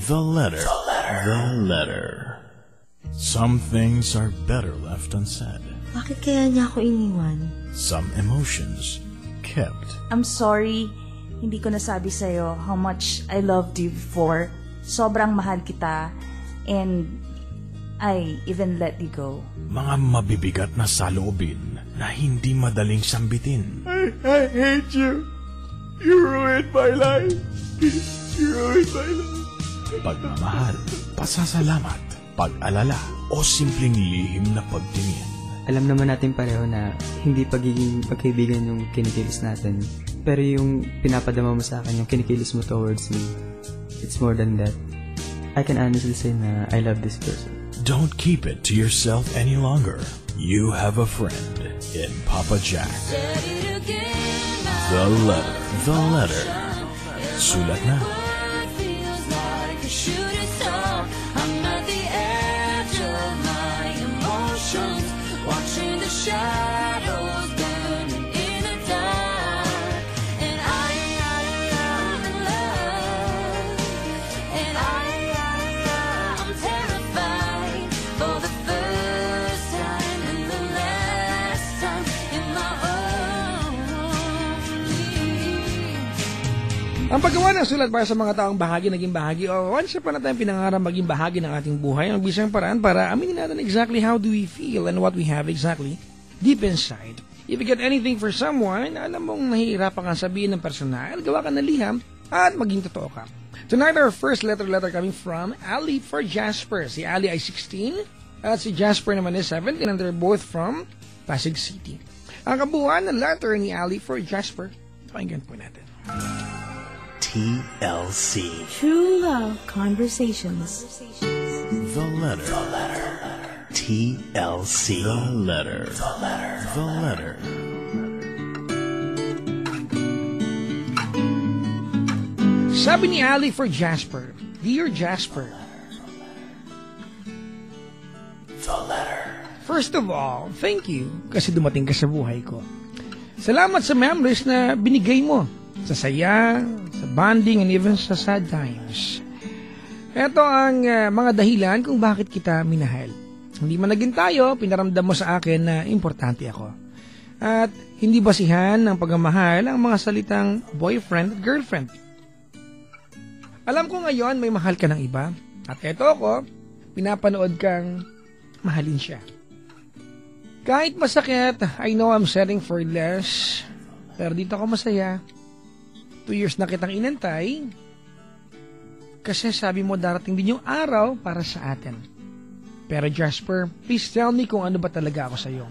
The letter. The letter. Some things are better left unsaid. Bakit kaya niya ako iniwan? Some emotions kept. I'm sorry, hindi ko nasabi sa'yo how much I loved you before. Sobrang mahal kita, and I even let you go. Mga mabibigat na saloobin na hindi madaling sambitin. I hate you. You ruined my life. You ruined my life. Pagmamahal, pasasalamat, pag-alala, o simpleng lihim na pagtingin. Alam naman natin pareho na hindi pagiging magkaibigan yung kinikilos natin. Pero yung pinapadama mo sa akin, yung kinikilos mo towards me, it's more than that. I can honestly say na I love this person. Don't keep it to yourself any longer. You have a friend in Papa Jack. The letter. The letter. Sulat na. Shadows burning in the dark, and I'm in love, and I'm terrified for the first time and the last time in my own. Ang paggawa ng sulat para sa mga taong naging bahagi, o once upon a time pinangarap maging bahagi ng ating buhay, ang bisang paraan para aminin natin exactly how do we feel and what we have exactly deep inside. If you get anything for someone, alam mong nahihirapan kang sabihin ng personal, gawa ka ng liham, at maging totoo ka. Tonight, our first letter coming from Ali for Jasper. Si Ali ay 16, at si Jasper naman is 17, and they're both from Pasig City. Ang kabuuan ng letter ni Ali for Jasper, pakinggan po natin. TLC. True Love Conversations. The letter. The letter. TLC. The letter. The letter. The letter. Sabi ni Ali for Jasper, Dear Jasper, The letter. first of all, thank you kasi dumating ka sa buhay ko. Salamat sa memories na binigay mo, sa saya, sa bonding, and even sa sad times. Ito ang mga dahilan kung bakit kita minahal. Hindi man naging tayo, pinaramdam mo sa akin na importante ako. At hindi basihan ng pagmamahal ang mga salitang boyfriend at girlfriend. Alam ko ngayon may mahal ka ng iba. At eto ako, pinapanood kang mahalin siya. Kahit masakit, I know I'm setting for less. Pero dito ako masaya. 2 years na kitang inantay. Kasi sabi mo darating din yung araw para sa atin. Pero Jasper, please tell me kung ano ba talaga ako sa'yo.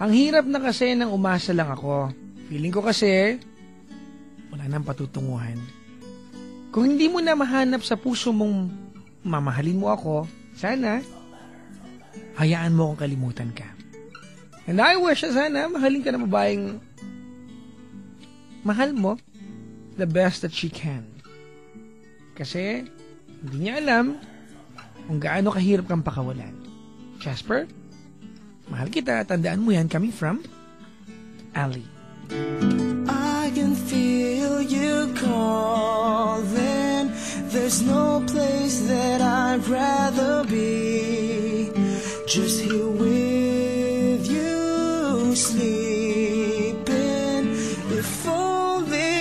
Ang hirap na kasi nang umasa lang ako. Feeling ko kasi, wala nang patutunguhan. Kung hindi mo na mahanap sa puso mong mamahalin mo ako, sana, hayaan mo akong kalimutan ka. And I wish na sana mahalin ka na babaeng mahal mo the best that she can. Kasi, hindi niya alam kung gaano kahirap kang pakawalan. Jasper, mahal kita. Tandaan mo yan, coming from Ali. I can feel you calling. There's no place that I'd rather be. Just here with you, sleeping, if only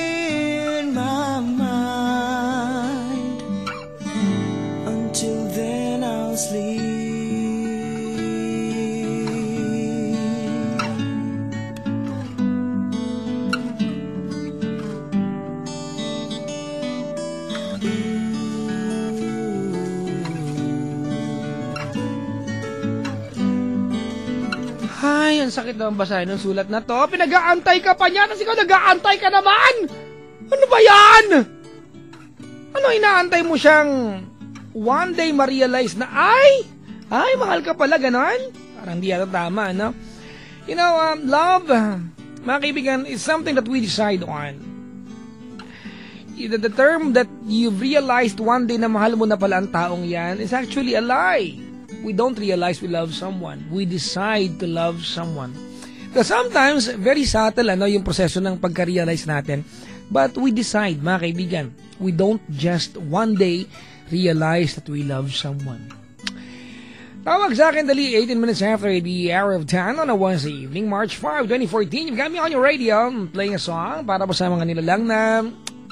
in my mind. Until then I'll sleep. Ay, ang sakit naman basahin ng sulat na to. Pinag-aantay ka pa niya. Tapos ikaw nag-aantay ka naman. Ano ba yan? Ano inaantay mo siyang one day ma-realize na ay, mahal ka pala, ganon? Parang di yata tama, no? You know, love, mga kaibigan, is something that we decide on. The term that you've realized one day na mahal mo na pala ang taong yan is actually a lie. We don't realize we love someone. We decide to love someone. So sometimes, very subtle yung proseso ng pagka-realize natin. But we decide, mga kaibigan. We don't just one day realize that we love someone. Tawag sa akin, dali, 18 minutes after the hour of 10 on a Wednesday evening, March 5, 2014. You've got me on your radio, playing a song para po sa mga nilalang na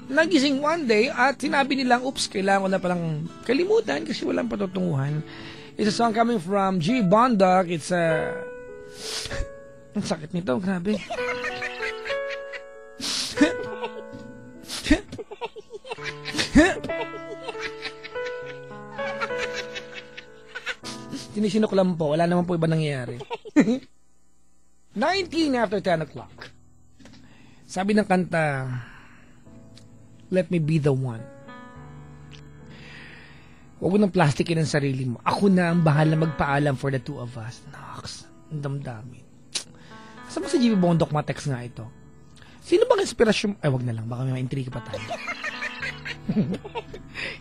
nagising one day at sinabi nilang, oops, kailangan ko na palang kalimutan kasi walang patutunguhan. It's a song coming from G. Bondoc. It's a... Ang sakit nito, grabe. Tinisinok lang po. Wala naman po iba nangyayari. 19 after 10 o'clock. Sabi ng kanta, let me be the one. Huwag mo ng plastikin ang sarili mo. Ako na ang bahala magpaalam for the two of us. Nox, ang damdamin. Saan ba si Jimmy Bondoc matext nga ito? Sino bang inspirasyon? Ay, wag na lang. Baka may intriga pa tayo.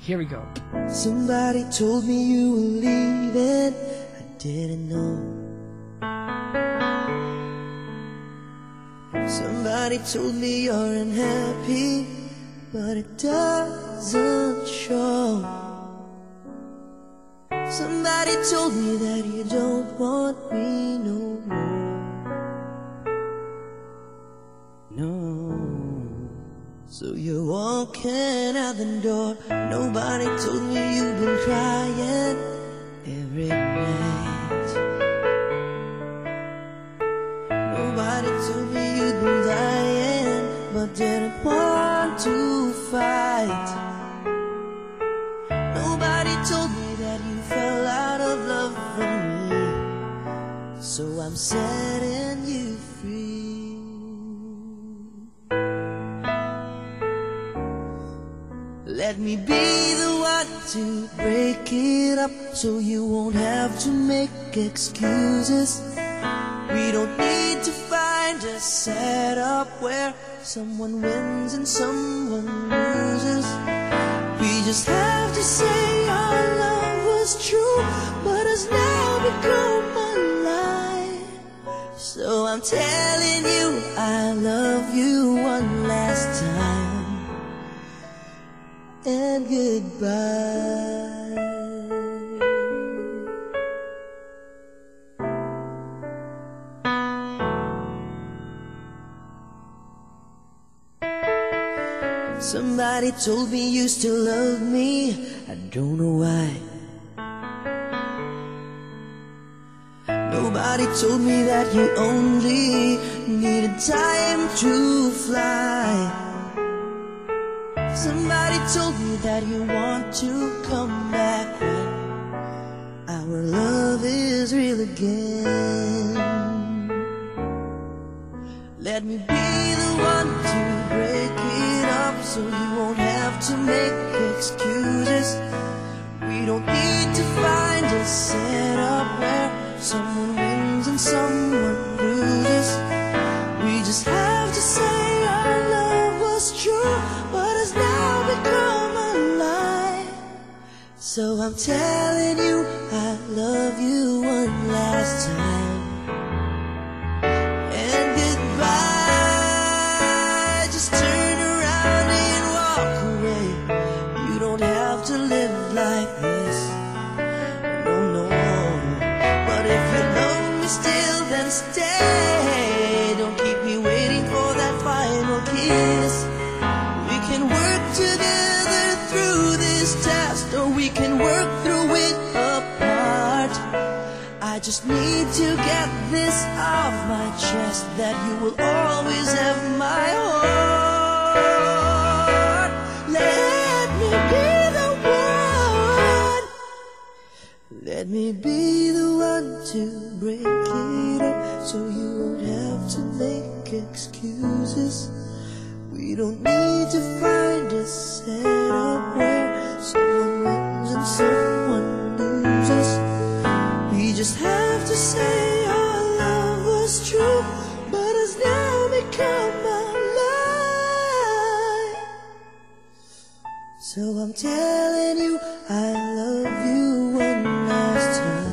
Here we go. Somebody told me you were leaving. I didn't know. Somebody told me you're unhappy, but it doesn't show. Somebody told me that you don't want me no more. No. So you're walking out the door. Nobody told me you've been crying every night. Nobody told me you'd been dying, but didn't want to fight. Nobody told me that you fell out of love from me. So I'm setting you free. Let me be the one to break it up, so you won't have to make excuses. We don't need to find a setup where someone wins and someone loses. We just have to say our love was true, but has now become a lie. So I'm telling you I love you one last time. And goodbye. Somebody told me you still love me. I don't know why. Nobody told me that you only needed time to fly. Somebody told me that you want to come back when our love is real again. Let me be the one to break it up, so you won't have to make excuses. We don't need to find a setup where someone wins and someone loses. We just have to say our love was true, but has now become a lie. So I'm telling you I love you one last time. And goodbye. Just turn around and walk away. You don't have to live like this. No, no. But if you love me still, then stay. Don't keep me waiting for that final kiss. We can work together through this test, or we can work through it apart. I just need to get this off my chest, that you will always have my heart. Let me be the one. Let me be the one to break it up, so you won't have to make excuses. We don't need to find a setup where someone wins and someone loses. We just have to say our love was true, but has now become a lie. So I'm telling you I love you one last time.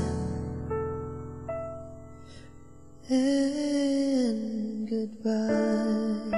And goodbye.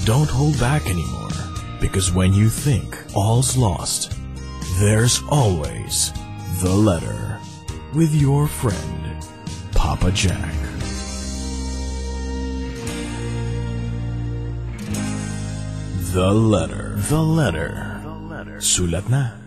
Don't hold back anymore, because when you think all's lost, there's always the letter with your friend, Papa Jack. The letter. Sulat na.